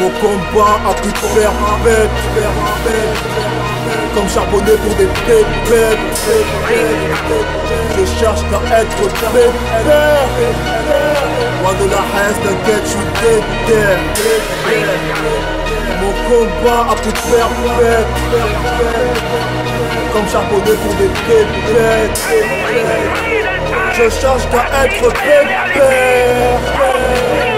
Mon combat a pu te faire bête, comme charbonner pour des pépettes. Je cherche qu'à être pépère. Loin de la haine, t'inquiète, je suis déter. Mon combat a pu te faire bête, comme charbonner pour des pépettes. Je cherche qu'à être pépère.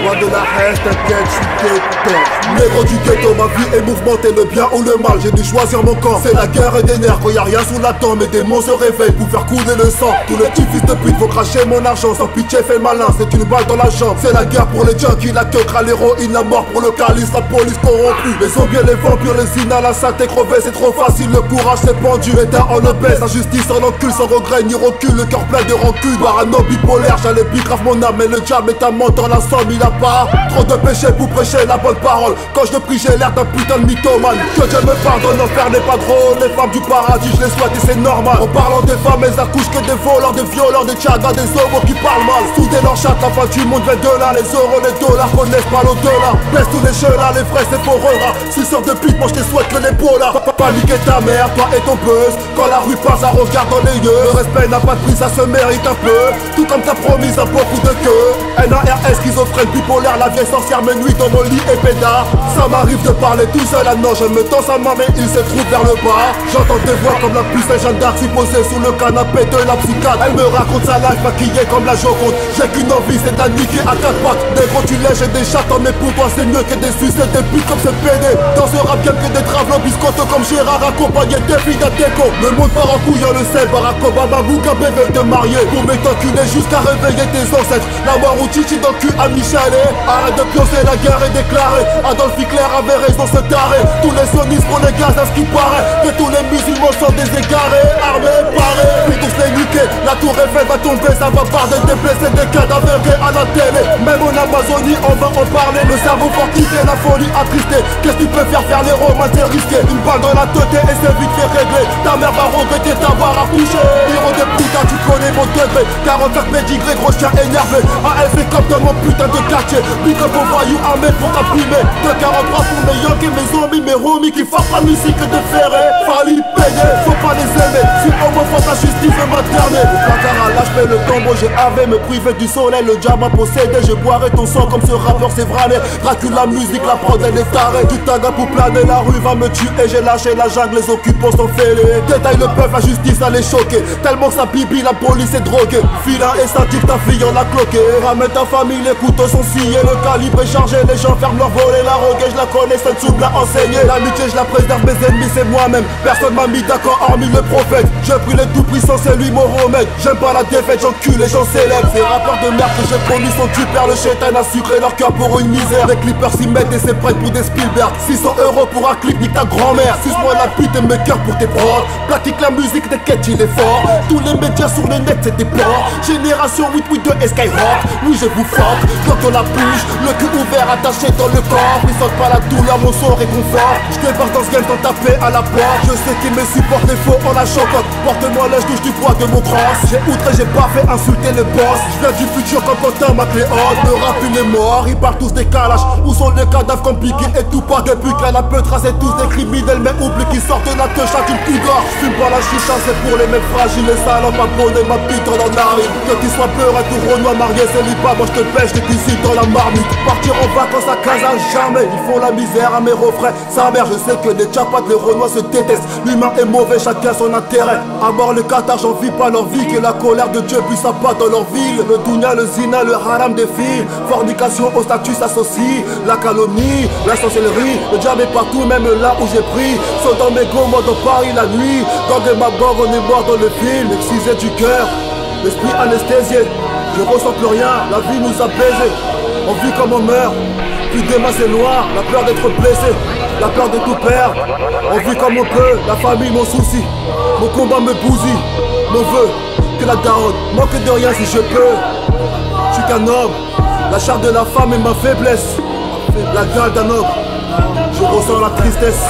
Loin de la haine, t'inquiète, je suis déter. Négro du ghetto, ma vie est mouvementée, le bien ou le mal, j'ai dû choisir mon camp. C'est la guerre et des nerfs, quand y'a rien sous la tente, mes démons se réveillent pour faire couler le sang. Tous les petits fils de pute faut cracher mon argent, sans pitié fait le malin, c'est une balle dans la jambe. C'est la guerre pour les junkies, la queue à l'héroïne, la mort pour le calice, la police corrompue. Les zombies, les vampires, les zina, la saleté crevée, c'est trop facile, le courage s'est pendu. État en obèse, la justice en encule, sans regret ni recul, le cœur plein de rancune. Parano bipolaire, j'allais grave mon âme, mais le diable est un menteur, la somme il a pas. Trop de péché pour prêcher la bonne parole. Quand je prie j'ai l'air d'un putain de mythomane. Que Dieu me pardonne, l'enfer n'est pas drôle. Les femmes du paradis je les souhaite et c'est normal. En parlant des femmes elles accouchent que des voleurs, des violeurs, des tchagas, des homos qui parlent mal. Soudez leur chatte, la fin du monde vient de là. Les euros, les dollars connaissent pas l'au-delà. Baisse tous les jeux là, les vrais c'est forera. Suceur de pute, moi je te souhaite que les polas. Paniquer ta mère, toi et ton buzz. Quand la rue passe, ça regarde dans les yeux. Le respect n'a pas de prix, ça se mérite un peu. Tout comme t'as promis à beaucoup de queue. NARS, schizophrène, bipolaire, la vieille sorcière me nuit dans mon lit et pédard. Ça m'arrive de parler tout seul, ah non je me tends sa main mais il se trouve vers le bas. J'entends des voix comme la puce Jeanne d'Arc supposée sous le canapé de la psychiatre. Elle me raconte sa life maquillée comme la Joconde. J'ai qu'une envie c'est de la niquer à quatre pattes. Des gros tu lèches et des chatons mais pour toi c'est mieux que des sucettes, des putes comme ce PD. Dans ce rap game que des travelons biscotto comme Gérard accompagné des filles d'Ateco. Le monde part en couille, on le sait, Barack Obama Mugabe veut te marier. Pour m'étonculer jusqu'à réveiller tes ancêtres. La mort ou chichi dans le cul à Michel. Arrête de pioncer, la guerre est déclarée. Adolf Hitler avait raison, se tarer. Tous les sionistes pour les gaz à ce qui paraît. Que tous les musulmans sont des égarés. Armés, parés, puis tous les niquer. La tour Eiffel va tomber, ça va barder des blessés, des cadavres à la télé. Même en Amazonie, on va en parler. Le cerveau fortifié, la folie attristé. Qu'est-ce que tu peux faire les romans, c'est risqué. Une balle dans la tête et c'est vite fait régler. Ta mère va regretter t'avoir accouché. Héros de putain, tu connais mon degré. 45 pédigrés, gros chien énervé. AL c'est comme dans mon putain de quartier. Big up aux voyous armés pour t'apprimer. De 43 pour mes yankees, mes zombies, mes homies qui frappent la musique de ferré. Fallait payer, faut pas les aimer. Si homophobe, la justice veut m'interner. Au placard à l'âge, le tombeau, j'ai avé. Me priver du soleil, le diamant possédé. Je boirai ton sang comme ce rappeur, c'est vrai. Dracula, musique, la prod, elle est tarée. Du taga pour planer, la rue va me tuer. J'ai lâché la jungle, les occupants sont fêlés. Détaille le peuple, la justice, elle est choquée. Tellement sa bibi, la police est droguée. Fila et statique, ta fille, on l'a cloqué. Ramène ta famille, les couteaux sont sciés. Le calibre est chargé, les gens ferment leur volet. La roguée, je la connais, Sun Tzu me l'a enseigné. L'amitié, je la préserve, mes ennemis, c'est moi-même. Personne m'a mis d'accord, hormis le prophète. J'ai pris les tout puissants, c'est lui mon remède. J'aime pas la défaite, j'encule les gens célèbres. Ces rappeurs de merde que j'ai promis sont tupères. Le chétan a sucré leur cœur pour une misère. Les clippers s'y mettent et c'est prêt pour des Spielberg. 600 € pour un clip, nique ta grand-mère. Suce-moi la pute et mes cœurs pour tes prods. Pratique la musique des quêtes, il est fort. Tous les médias sur le net, c'est des porcs. Génération 882 et Skyrock. Oui, je vous fuck, quand on la bouge, le cul ouvert attaché dans le corps. Ils sentent pas la douleur, mon son réconfort. Je débarque dans ce game sans taper à la porte. Je sais qu'ils me supportent, les faux en la chocotte. Porte-moi l'âge, touche du poids de mon cross. J'ai outré, j'ai pas fait insulter le boss. Je viens du futur comme Quentin MacLeod. Le rap il est mort, ils partent tous des calages. Où sont les cadavres comme Biggie et tout pas. Depuis que la peut tracer tous des criminels. Mais oublie qu'ils sortent de la queue chacune coup d'or. J'fume pas la chicha, c'est pour les mecs fragiles. Les salopes abonnés, ma bite dans la narine. Que tu sois peur, un tout renois, marié, célibat. Moi je te pêche des cuisines dans la marmite. Partir en vacances à casa, jamais. Ils font la misère à mes refrains. Sa mère, je sais que les tchapates, les renois se détestent. L'humain est mauvais, chacun son intérêt. À mort le Qatar, j'en vis pas leur vie. Que la colère de Dieu puisse abattre dans leur ville. Le dounia, le zina, le haram défile. Fornication au statut s'associe. La calomnie, la sorcellerie. Le diable est partout, même là où j'ai pris. Sont dans mes gommes, dans Paris la nuit. Dans de ma bord, on est mort dans le film. Excisé du cœur, l'esprit anesthésié. Je ressens plus rien, la vie nous a baisés. On vit comme on meurt, puis demain c'est noir. La peur d'être blessé, la peur de tout perdre. On vit comme on peut, la famille mon souci. Mon combat me bousille, mon vœu que la daronne manque de rien si je peux. Je suis qu'un homme, la chair de la femme est ma faiblesse. La gueule d'un homme, je ressens la tristesse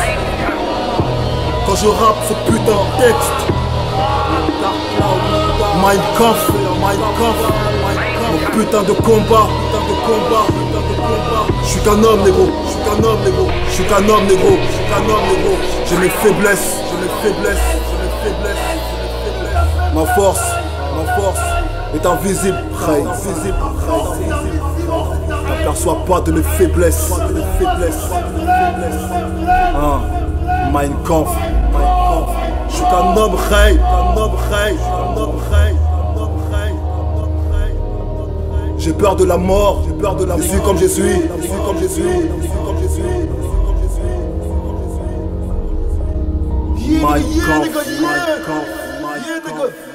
quand je rappe ce putain de texte. Mein Kampf, mon putain de combat. combat, putain de combat. Je suis qu'un homme négro, je suis qu'un homme négro, je suis qu'un homme négro, je suis qu'un homme négro. J'ai mes faiblesses, j'ai mes faiblesses, j'ai mes faiblesses, j'ai mes faiblesses. Ma force est invisible, Ray, invisible, t'aperçois pas de mes faiblesses, pas de mes faiblesses, hein. Mein Kampf, je suis qu'un homme Ray, qu'un homme Ray, qu'un homme Ray. J'ai peur de la mort, j'ai peur de la mort. Je suis comme je suis, je suis comme je suis, je suis comme je suis, je suis comme je suis. Mein Kampf, mein Kampf, mein Kampf.